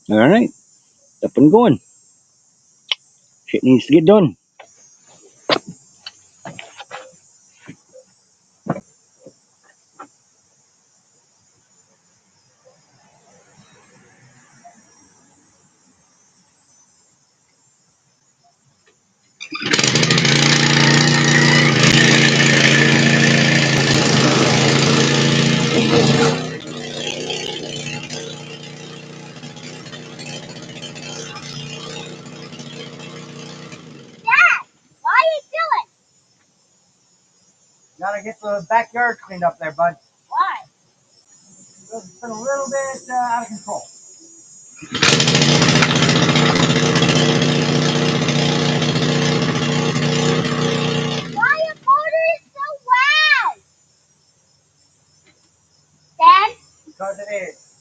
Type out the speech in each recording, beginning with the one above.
All right, up and going. Shit needs to get done. Dad, what are you doing? Gotta get the backyard cleaned up there, bud. Why? It's been a little bit out of control. Why your motor is so loud? Dad? Because it is.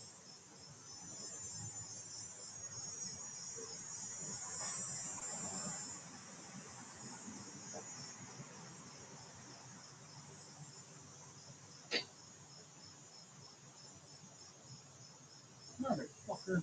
Motherfucker.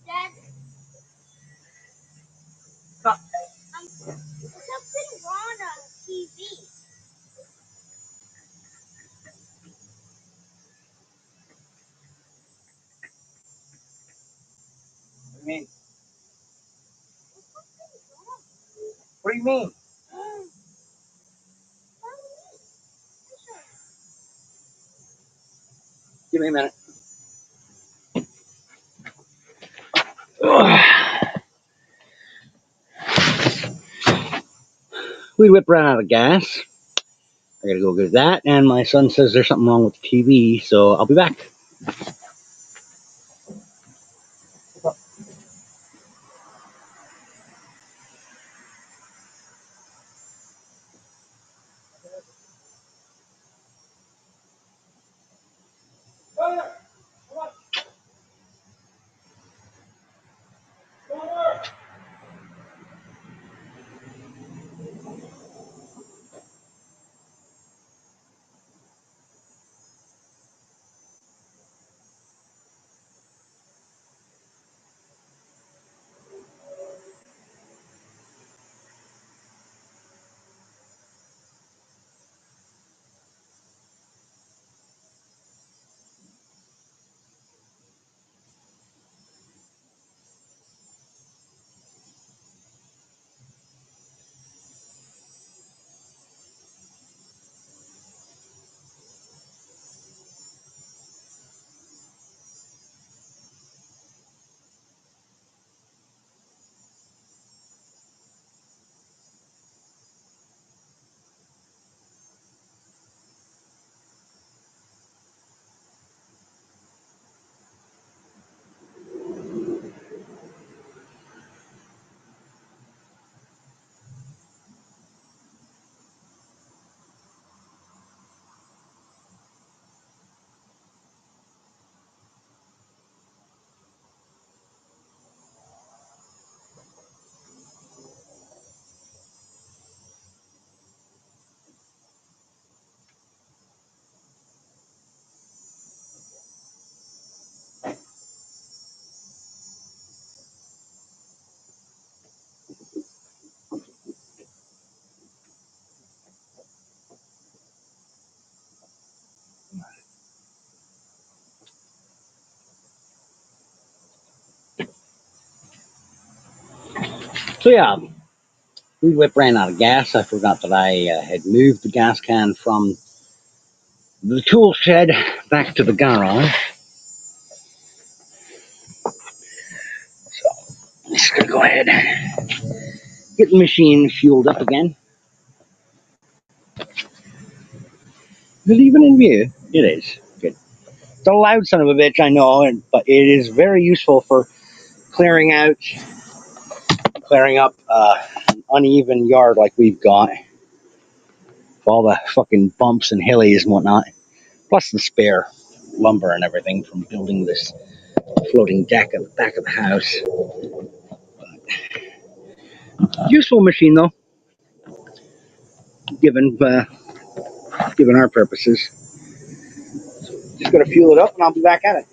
Dad, Stop. something wrong on TV. What do you mean? What do you mean? Give me a minute. Ugh. We whip ran out of gas. I gotta go get that, and my son says there's something wrong with the TV, so I'll be back. So yeah, we whip ran out of gas. I forgot that I had moved the gas can from the tool shed back to the garage. So I'm just gonna go ahead and get the machine fueled up again. Is it even in view? It is. Good. It's a loud son of a bitch, I know, but it is very useful for clearing up an uneven yard like we've got. All the fucking bumps and hillies and whatnot, plus the spare lumber and everything from building this floating deck at the back of the house. Useful machine though, given given our purposes. Just gonna fuel it up and I'll be back at it.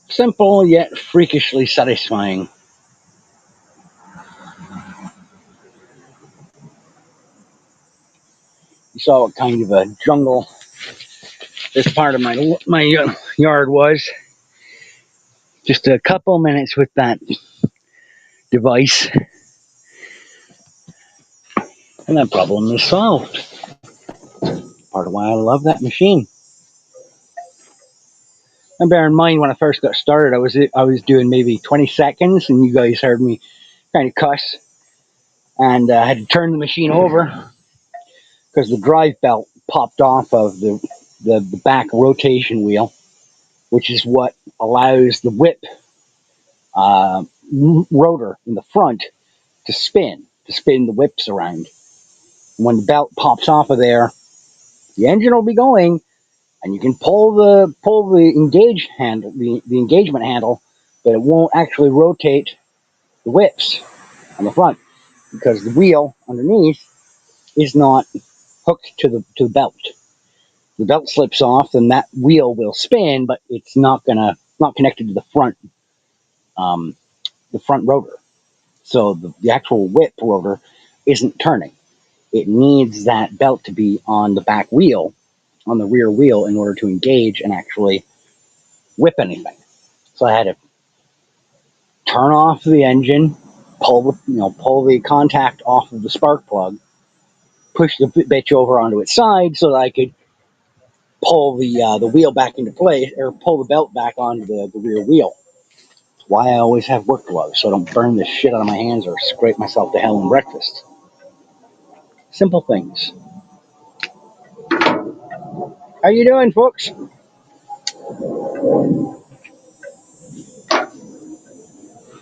Simple yet freakishly satisfying. You saw what kind of a jungle this part of my yard was. Just a couple minutes with that device, and that problem is solved. Part of why I love that machine. And bear in mind, when I first got started, I was doing maybe 20 seconds, and you guys heard me kind of cuss, and I had to turn the machine over because the drive belt popped off of the back rotation wheel, which is what allows the whip uh, rotor in the front to spin the whips around. And when the belt pops off of there, the engine will be going, and you can pull the the engagement handle, but it won't actually rotate the whips on the front because the wheel underneath is not hooked to the belt. The belt slips off, then that wheel will spin, but it's not connected to um, the front rotor. So the actual whip rotor isn't turning. It needs that belt to be on the back wheel, on the rear wheel, in order to engage and actually whip anything. So I had to turn off the engine, pull the contact off of the spark plug, push the bitch over onto its side so that I could pull the wheel back into place, or pull the belt back onto the rear wheel. That's why I always have work gloves so I don't burn the shit out of my hands or scrape myself to hell in breakfast. Simple things. How you doing, folks?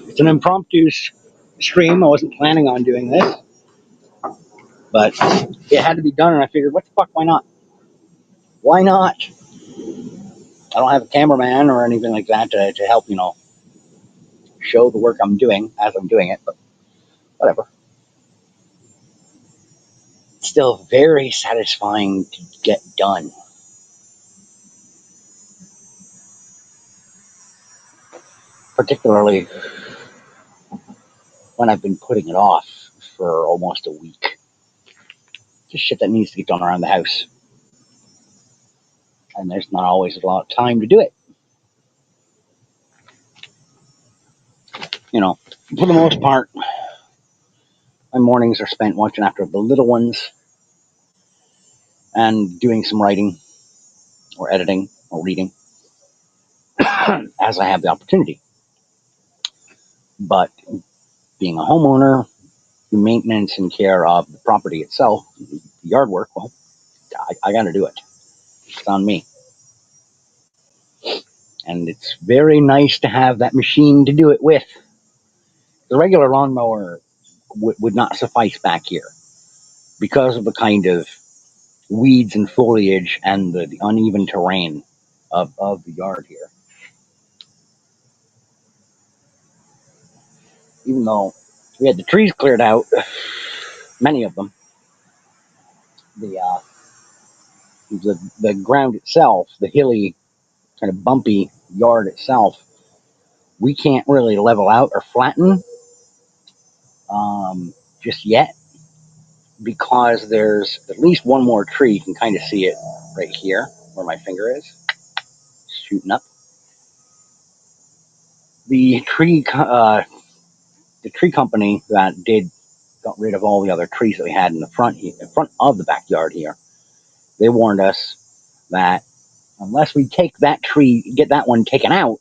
It's an impromptu stream. I wasn't planning on doing this, but it had to be done, and I figured, what the fuck? Why not? Why not? I don't have a cameraman or anything like that to help, show the work I'm doing as I'm doing it, but whatever. It's still very satisfying to get done, particularly when I've been putting it off for almost a week. Just shit that needs to get done around the house, and there's not always a lot of time to do it. For the most part, my mornings are spent watching after the little ones and doing some writing or editing or reading as I have the opportunity. But being a homeowner, the maintenance and care of the property itself, the yard work, well, I got to do it. It's on me. And it's very nice to have that machine to do it with. The regular lawnmower would not suffice back here because of the kind of weeds and foliage and the uneven terrain of the yard here. Even though we had the trees cleared out, many of them. The the ground itself, the hilly, kind of bumpy yard itself, we can't really level out or flatten just yet because there's at least one more tree. You can kind of see it right here where my finger is shooting up. The tree company that got rid of all the other trees that we had in front of the backyard here. They warned us that unless we take that tree, get that one taken out,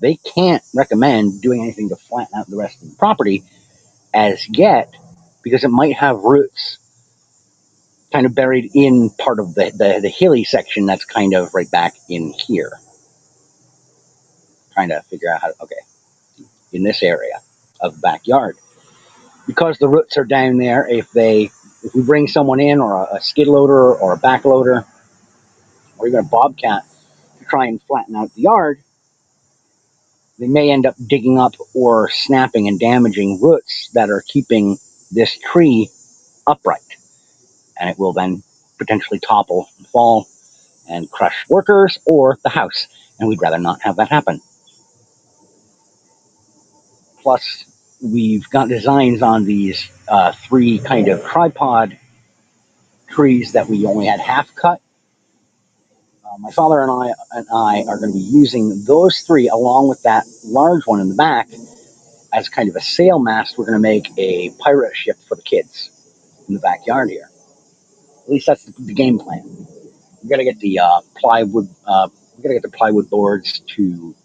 they can't recommend doing anything to flatten out the rest of the property as yet because it might have roots kind of buried in part of the hilly section that's kind of right back in here. Trying to figure out okay, in this area of the backyard. Because the roots are down there, if we bring someone in or a skid loader or a back loader or even a bobcat to try and flatten out the yard, they may end up digging up or snapping and damaging roots that are keeping this tree upright. And it will then potentially topple and fall and crush workers or the house. And we'd rather not have that happen. Plus, we've got designs on these three kind of tripod trees that we only had half cut. My father and I are going to be using those three along with that large one in the back as kind of a sail mast. We're going to make a pirate ship for the kids in the backyard here. At least that's the game plan. We got to get the plywood. We got to get the plywood boards to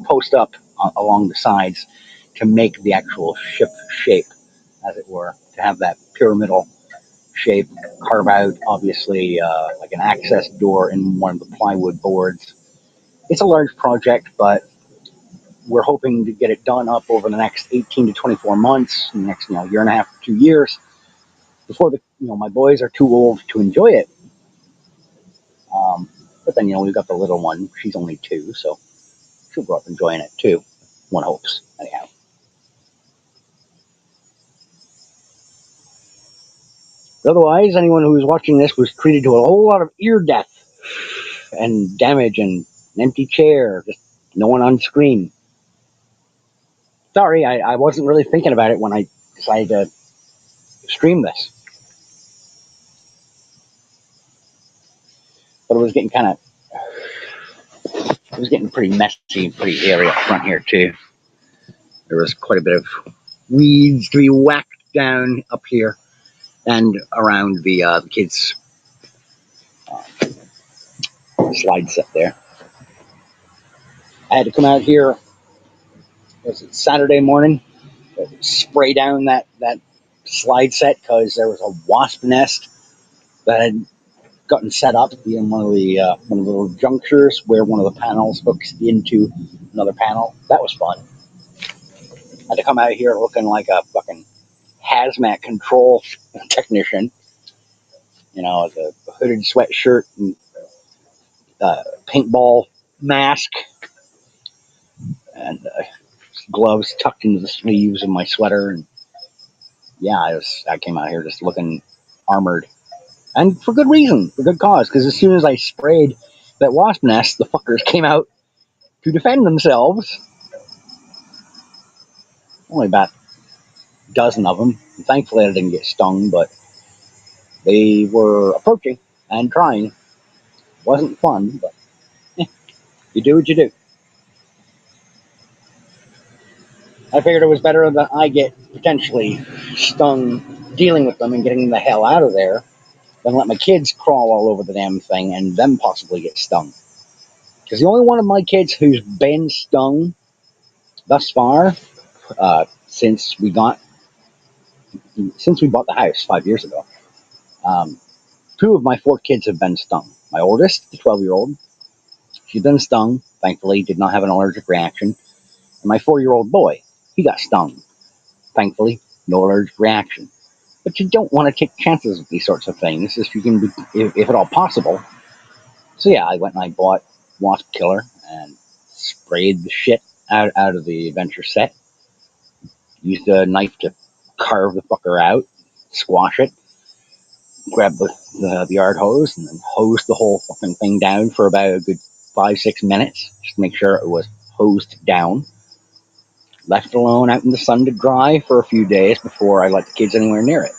post up along the sides to make the actual ship shape, as it were, to have that pyramidal shape. Carve out, obviously, like an access door in one of the plywood boards. It's a large project, but we're hoping to get it done up over the next 18 to 24 months, the next year and a half to 2 years, before my boys are too old to enjoy it. But then we've got the little one. She's only 2, so she'll grow up enjoying it too. One hopes, anyhow. Otherwise, anyone who was watching this was treated to a whole lot of ear death and damage and an empty chair, just no one on screen. Sorry, I wasn't really thinking about it when I decided to stream this. But it was getting pretty messy and pretty hairy up front here too. There was quite a bit of weeds to be whacked down up here and around the kids' slide set there. I had to come out here. Was it Saturday morning? Spray down that slide set because there was a wasp nest that had gotten set up in one of the little junctures where one of the panels hooks into another panel. That was fun. I had to come out here looking like a fucking hazmat control technician. With a hooded sweatshirt and paintball mask and gloves tucked into the sleeves of my sweater. And yeah, I came out here just looking armored. And for good reason, for good cause, because as soon as I sprayed that wasp nest, the fuckers came out to defend themselves. Only about a dozen of them. And thankfully, I didn't get stung, but they were approaching and trying. Wasn't fun, but you do what you do. I figured it was better that I get potentially stung dealing with them and getting the hell out of there than let my kids crawl all over the damn thing and them possibly get stung. Because the only one of my kids who's been stung thus far, since we bought the house 5 years ago, 2 of my 4 kids have been stung. My oldest, the 12-year-old, she's been stung. Thankfully, did not have an allergic reaction. And my 4-year-old boy, he got stung. Thankfully, no allergic reaction. But you don't want to take chances with these sorts of things if you can, if at all possible. So yeah, I went and I bought wasp killer and sprayed the shit out of the adventure set. Used a knife to carve the fucker out. squash it, grab the yard hose, and then hose the whole fucking thing down for about a good 5-6 minutes, just to make sure it was hosed down. Left it alone out in the sun to dry for a few days before I let the kids anywhere near it.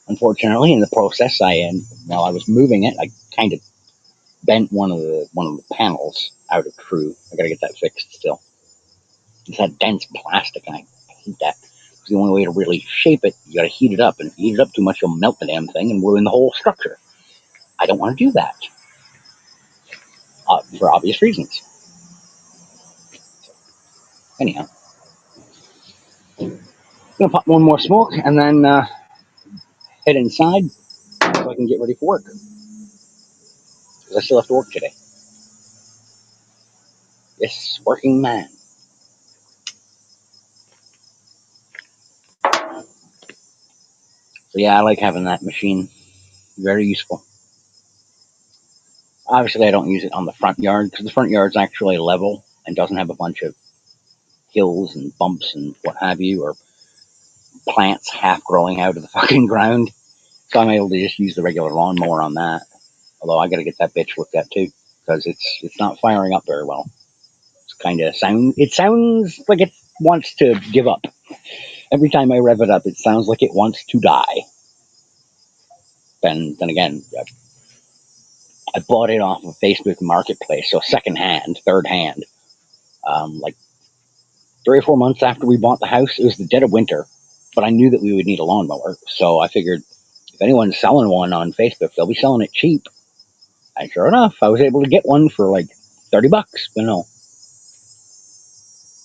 Unfortunately, in the process, while I was moving it, I kind of bent one of the panels out of true. I gotta get that fixed still. It's that dense plastic, and I hate that. It's the only way to really shape it. You gotta heat it up, and if you heat it up too much, you'll melt the damn thing and ruin the whole structure. I don't want to do that for obvious reasons. Anyhow, I'm gonna pop one more smoke and then head inside so I can get ready for work because I still have to work today. Yes, working man. So yeah, I like having that machine. Very useful. Obviously, I don't use it on the front yard because the front yard's actually level and doesn't have a bunch of hills and bumps and what have you, or plants half growing out of the fucking ground. So I'm able to just use the regular lawnmower on that. Although I got to get that bitch looked at too because it's not firing up very well. It's kind of it sounds like it wants to give up. Every time I rev it up, it sounds like it wants to die. Then again, I bought it off of Facebook Marketplace, so second hand, third hand. Like 3 or 4 months after we bought the house, it was the dead of winter, but I knew that we would need a lawnmower, so I figured if anyone's selling one on Facebook, they'll be selling it cheap. And sure enough, I was able to get one for like $30. But no,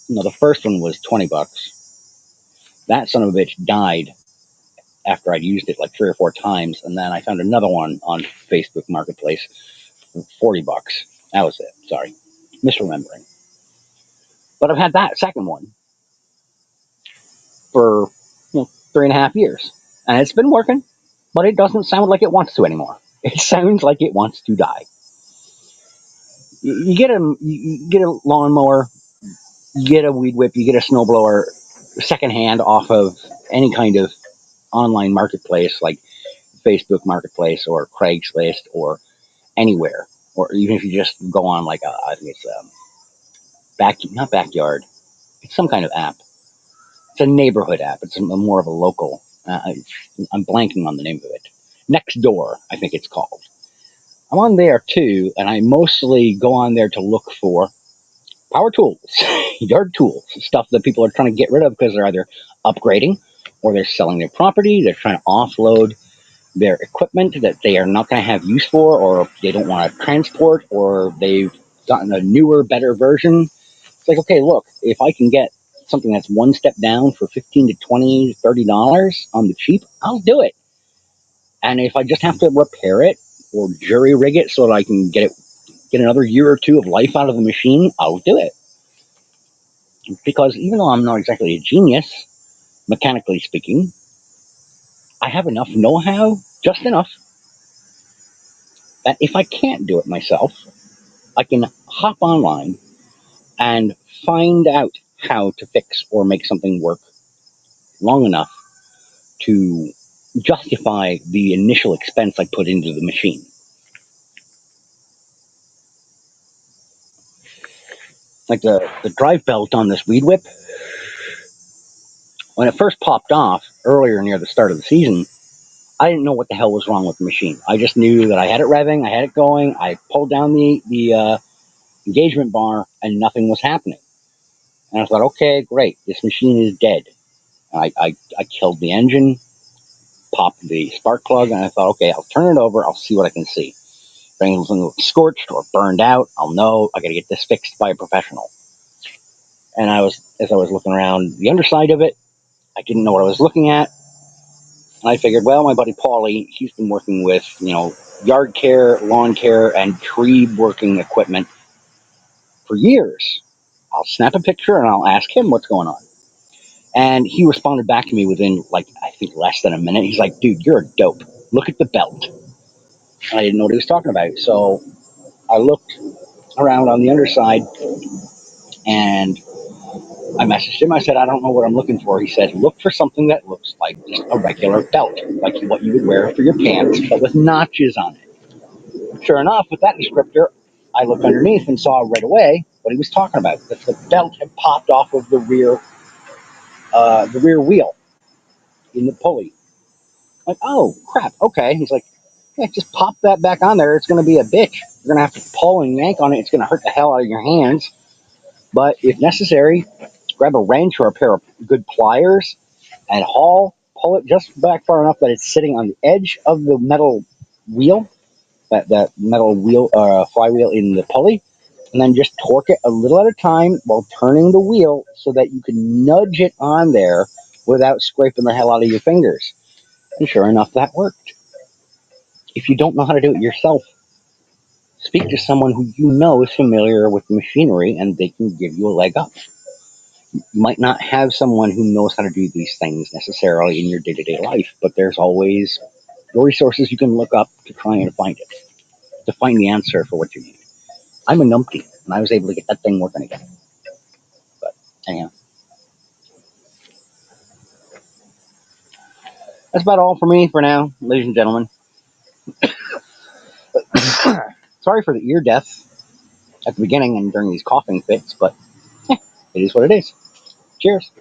the first one was $20. That son of a bitch died after I'd used it like 3 or 4 times, and then I found another one on Facebook Marketplace for $40. That was it. Sorry, misremembering. But I've had that second one for 3.5 years, and it's been working, but it doesn't sound like it wants to anymore. It sounds like it wants to die. You get a lawnmower, you get a weed whip, you get a snowblower secondhand off of any kind of online marketplace like Facebook Marketplace or Craigslist or anywhere, or even if you just go on like I think it's not backyard, it's some kind of app. It's a neighborhood app. It's more of a local. I'm blanking on the name of it. Next Door, I think it's called. I'm on there too, and I mostly go on there to look for power tools, yard tools, stuff that people are trying to get rid of because they're either upgrading or they're selling their property. They're trying to offload their equipment that they are not going to have use for, or they don't want to transport, or they've gotten a newer, better version. It's like, okay, look, if I can get something that's one step down for 15 to 20, $30 on the cheap, I'll do it. And if I just have to repair it or jury rig it so that I can get another year or two of life out of the machine, I'll do it. Because even though I'm not exactly a genius, mechanically speaking, I have enough know-how, just enough, that if I can't do it myself, I can hop online and find out how to fix or make something work long enough to justify the initial expense I put into the machine. Like the drive belt on this weed whip, when it first popped off earlier near the start of the season, I didn't know what the hell was wrong with the machine. I just knew that I had it revving, I had it going, I pulled down the engagement bar, and nothing was happening. And I thought, okay, great, this machine is dead. I killed the engine, popped the spark plug, and I thought, okay, I'll turn it over, I'll see what I can see. If anything looks scorched or burned out, I'll know I got to get this fixed by a professional. And as I was looking around the underside of it, I didn't know what I was looking at. And I figured, well, my buddy Paulie, he's been working with, yard care, lawn care, and tree working equipment for years. I'll snap a picture and I'll ask him what's going on. And he responded back to me within, I think less than a minute. He's like, dude, you're a dope. Look at the belt. And I didn't know what he was talking about. So I looked around on the underside, and I messaged him. I said, I don't know what I'm looking for. He said, look for something that looks like just a regular belt, like what you would wear for your pants, but with notches on it. Sure enough, with that descriptor, I looked underneath and saw right away what he was talking about. That the belt had popped off of the rear wheel in the pulley. Like, oh crap, okay. He's like, yeah, just pop that back on there. It's going to be a bitch. You're going to have to pull and yank on it. It's going to hurt the hell out of your hands. But if necessary, grab a wrench or a pair of good pliers and pull it just back far enough that it's sitting on the edge of the metal wheel, that metal wheel flywheel in the pulley, and then just torque it a little at a time while turning the wheel so that you can nudge it on there without scraping the hell out of your fingers. And sure enough, that worked. If you don't know how to do it yourself, speak to someone who you know is familiar with machinery and they can give you a leg up. You might not have someone who knows how to do these things necessarily in your day to day life, but there's always resources you can look up to try and find it, to find the answer for what you need. I'm a numpty, and I was able to get that thing working again. But anyhow, that's about all for me for now, ladies and gentlemen. Sorry for the ear death at the beginning and during these coughing fits, but it is what it is. Cheers.